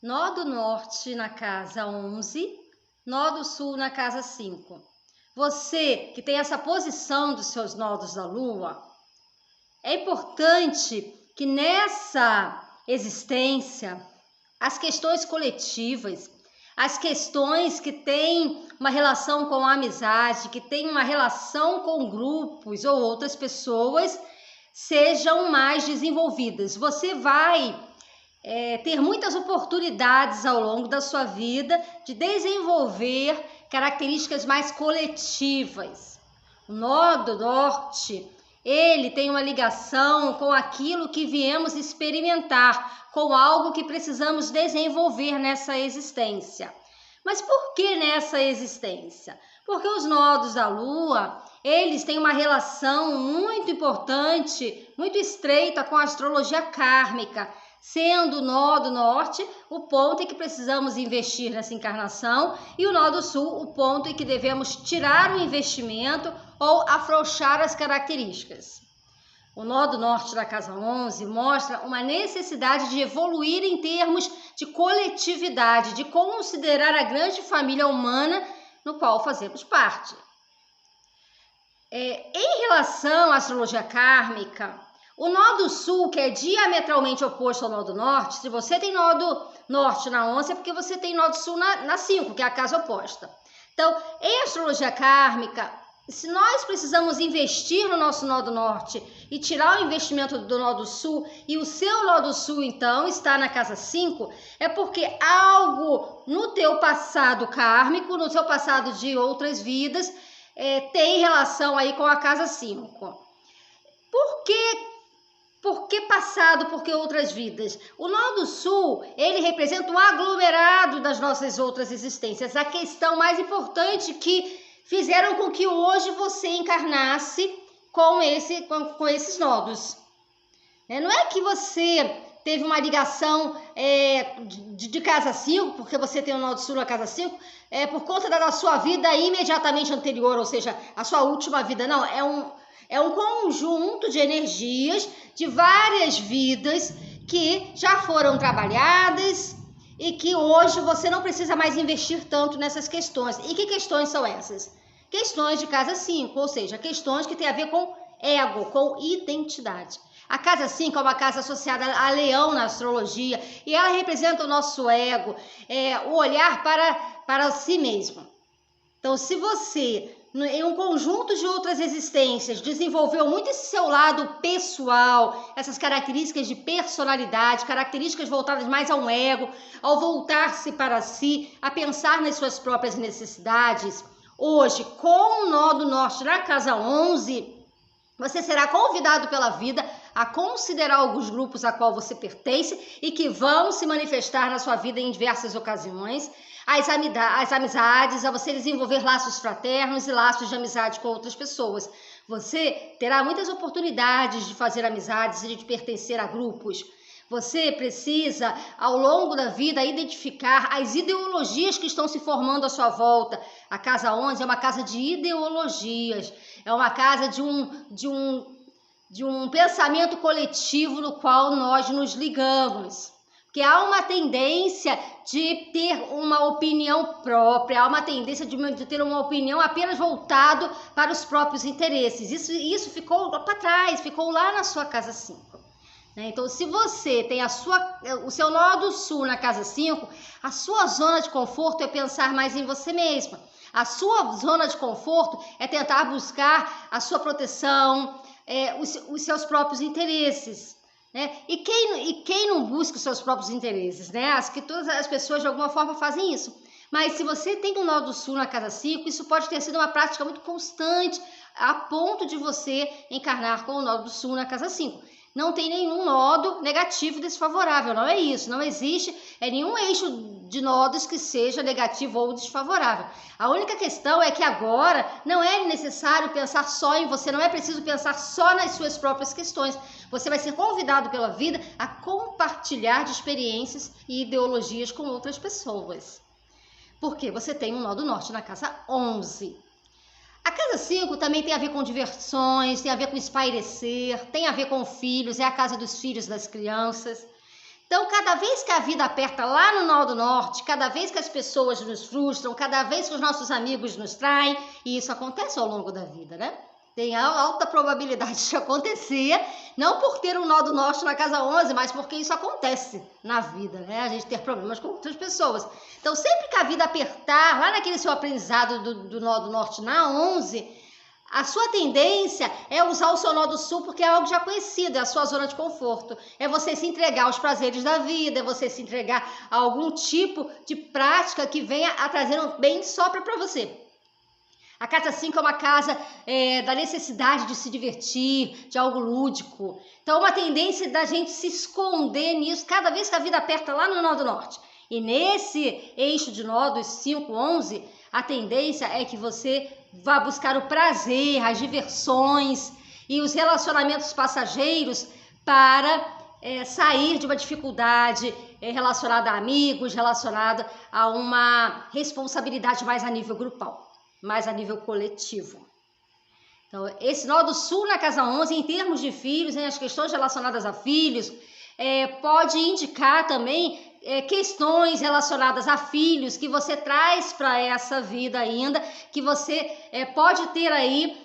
Nó do norte na casa 11, nó do sul na casa 5. Você que tem essa posição dos seus nodos da lua, é importante que nessa existência, as questões coletivas, as questões que têm uma relação com a amizade, que têm uma relação com grupos ou outras pessoas, sejam mais desenvolvidas. Você vai ter muitas oportunidades ao longo da sua vida de desenvolver características mais coletivas. O nó do norte, ele tem uma ligação com aquilo que viemos experimentar, com algo que precisamos desenvolver nessa existência. Mas por que nessa existência? Porque os nodos da Lua, eles têm uma relação muito importante, muito estreita com a astrologia kármica, sendo o nó do norte o ponto em que precisamos investir nessa encarnação e o nó do sul o ponto em que devemos tirar o investimento ou afrouxar as características. O nó do norte da casa 11 mostra uma necessidade de evoluir em termos de coletividade, de considerar a grande família humana no qual fazemos parte. Em relação à astrologia kármica, o nó do sul, que é diametralmente oposto ao nó do norte, se você tem nó do norte na 11, é porque você tem nó do sul na 5, que é a casa oposta. Então, em astrologia kármica, se nós precisamos investir no nosso nó do norte e tirar o investimento do nó do sul, e o seu nó do sul, então, está na casa 5, é porque algo no teu passado kármico, no seu passado de outras vidas, tem relação aí com a casa 5. Por que passado? Por que outras vidas? O nó do sul, ele representa o aglomerado das nossas outras existências. A questão mais importante que fizeram com que hoje você encarnasse com esses nodos. Não é que você teve uma ligação de casa 5, porque você tem o nó do sul na casa 5, por conta da sua vida imediatamente anterior, ou seja, a sua última vida. Não, é um conjunto de energias de várias vidas que já foram trabalhadas e que hoje você não precisa mais investir tanto nessas questões. E que questões são essas? Questões de casa 5, ou seja, questões que têm a ver com ego, com identidade. A casa 5 é uma casa associada a leão na astrologia e ela representa o nosso ego, o olhar para si mesmo. Então, se você, em um conjunto de outras existências, desenvolveu muito esse seu lado pessoal, essas características de personalidade, características voltadas mais ao ego, ao voltar-se para si, a pensar nas suas próprias necessidades, hoje, com o nó do norte na casa 11, você será convidado pela vida a considerar alguns grupos a qual você pertence e que vão se manifestar na sua vida em diversas ocasiões, as amizades, a você desenvolver laços fraternos e laços de amizade com outras pessoas. Você terá muitas oportunidades de fazer amizades e de pertencer a grupos. Você precisa, ao longo da vida, identificar as ideologias que estão se formando à sua volta. A casa 11 é uma casa de ideologias, é uma casa de um pensamento coletivo no qual nós nos ligamos. Porque há uma tendência de ter uma opinião própria, há uma tendência de ter uma opinião apenas voltado para os próprios interesses. Isso ficou para trás, ficou lá na sua casa 5. Então, se você tem o seu nó do sul na casa 5, a sua zona de conforto é pensar mais em você mesma. A sua zona de conforto é tentar buscar a sua proteção, os seus próprios interesses. E quem não busca os seus próprios interesses? Acho que todas as pessoas de alguma forma fazem isso. Mas se você tem um nó do sul na casa 5, isso pode ter sido uma prática muito constante, a ponto de você encarnar com o nó do sul na casa 5. Não tem nenhum nodo negativo desfavorável, não é isso. Não existe nenhum eixo de nodos que seja negativo ou desfavorável. A única questão é que agora não é necessário pensar só em você, não é preciso pensar só nas suas próprias questões. Você vai ser convidado pela vida a compartilhar de experiências e ideologias com outras pessoas. Porque você tem um nó do norte na casa 11. A casa 5 também tem a ver com diversões, tem a ver com espairecer, tem a ver com filhos, é a casa dos filhos das crianças. Então, cada vez que a vida aperta lá no nó do norte, cada vez que as pessoas nos frustram, cada vez que os nossos amigos nos traem, e isso acontece ao longo da vida, né? Tem alta probabilidade de acontecer, não por ter um nó do norte na casa 11, mas porque isso acontece na vida, né? A gente ter problemas com outras pessoas. Então, sempre que a vida apertar, lá naquele seu aprendizado do nó do norte na 11, a sua tendência é usar o seu nó do sul porque é algo já conhecido, é a sua zona de conforto. É você se entregar aos prazeres da vida, é você se entregar a algum tipo de prática que venha a trazer um bem só para você. A casa 5 é uma casa da necessidade de se divertir, de algo lúdico. Então, uma tendência da gente se esconder nisso cada vez que a vida aperta lá no nó do norte. E nesse eixo de nó dos 5, 11, a tendência é que você vá buscar o prazer, as diversões e os relacionamentos passageiros para sair de uma dificuldade relacionada a amigos, relacionada a uma responsabilidade mais a nível grupal, mais a nível coletivo. Então, esse nó do sul na casa 11, em termos de filhos, as questões relacionadas a filhos, pode indicar também questões relacionadas a filhos que você traz para essa vida ainda, que você pode ter aí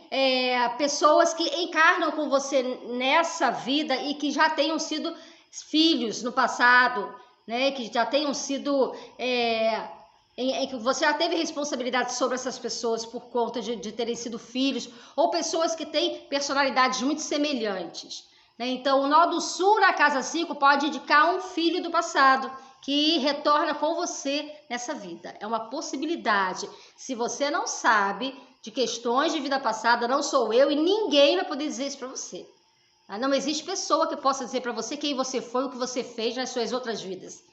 pessoas que encarnam com você nessa vida e que já tenham sido filhos no passado, né? Que já tenham sido em que você já teve responsabilidade sobre essas pessoas por conta de terem sido filhos, ou pessoas que têm personalidades muito semelhantes, né? Então, o nó do sul na casa 5 pode indicar um filho do passado que retorna com você nessa vida. É uma possibilidade. Se você não sabe de questões de vida passada, não sou eu e ninguém vai poder dizer isso para você. Não existe pessoa que possa dizer para você quem você foi, o que você fez nas suas outras vidas,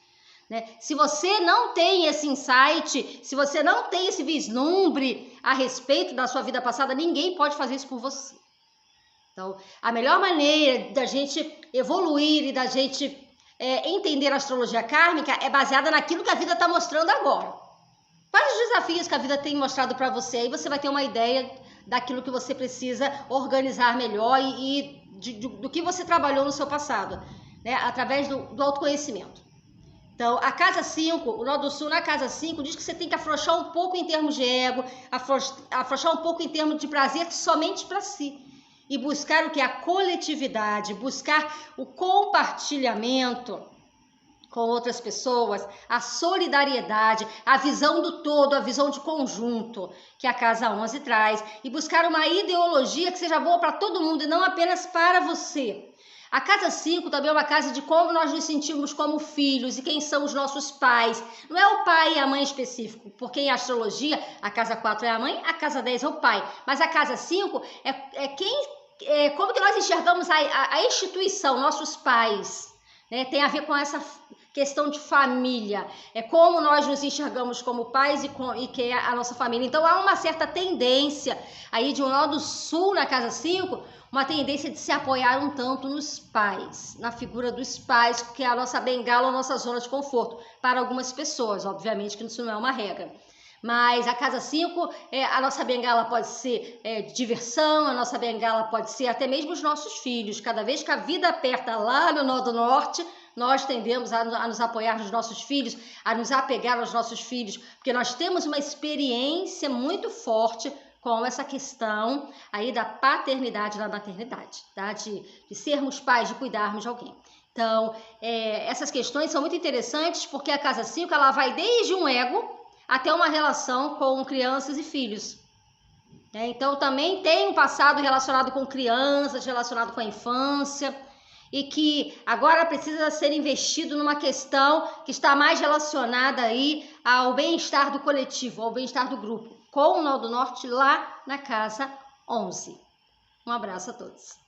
né? Se você não tem esse insight, se você não tem esse vislumbre a respeito da sua vida passada, ninguém pode fazer isso por você. Então, a melhor maneira da gente evoluir e da gente entender a astrologia kármica é baseada naquilo que a vida está mostrando agora. Quais os desafios que a vida tem mostrado para você? Aí você vai ter uma ideia daquilo que você precisa organizar melhor e do que você trabalhou no seu passado, né? Através do autoconhecimento. Então, a casa 5, o nó do sul na casa 5, diz que você tem que afrouxar um pouco em termos de ego, afrouxar um pouco em termos de prazer somente para si. E buscar o que? A coletividade, buscar o compartilhamento com outras pessoas, a solidariedade, a visão do todo, a visão de conjunto que a casa 11 traz. E buscar uma ideologia que seja boa para todo mundo e não apenas para você. A casa 5 também é uma casa de como nós nos sentimos como filhos e quem são os nossos pais. Não é o pai e a mãe específico, porque em astrologia a casa 4 é a mãe, a casa 10 é o pai. Mas a casa 5 como que nós enxergamos a instituição, nossos pais, né? Tem a ver com essa questão de família. É como nós nos enxergamos como pais e que é a nossa família. Então há uma certa tendência aí de um nó do sul na casa 5, uma tendência de se apoiar um tanto nos pais, na figura dos pais, que é a nossa bengala, a nossa zona de conforto. Para algumas pessoas, obviamente que isso não é uma regra. Mas a casa 5, a nossa bengala pode ser diversão, a nossa bengala pode ser até mesmo os nossos filhos. Cada vez que a vida aperta lá no nó do norte, nós tendemos a nos apoiar nos nossos filhos, a nos apegar aos nossos filhos, porque nós temos uma experiência muito forte com essa questão aí da paternidade e da maternidade, tá? De sermos pais, de cuidarmos de alguém. Então, essas questões são muito interessantes porque a casa 5 ela vai desde um ego até uma relação com crianças e filhos. Então, também tem um passado relacionado com crianças, relacionado com a infância, e que agora precisa ser investido numa questão que está mais relacionada aí ao bem-estar do coletivo, ao bem-estar do grupo, com o nó do norte lá na casa 11. Um abraço a todos.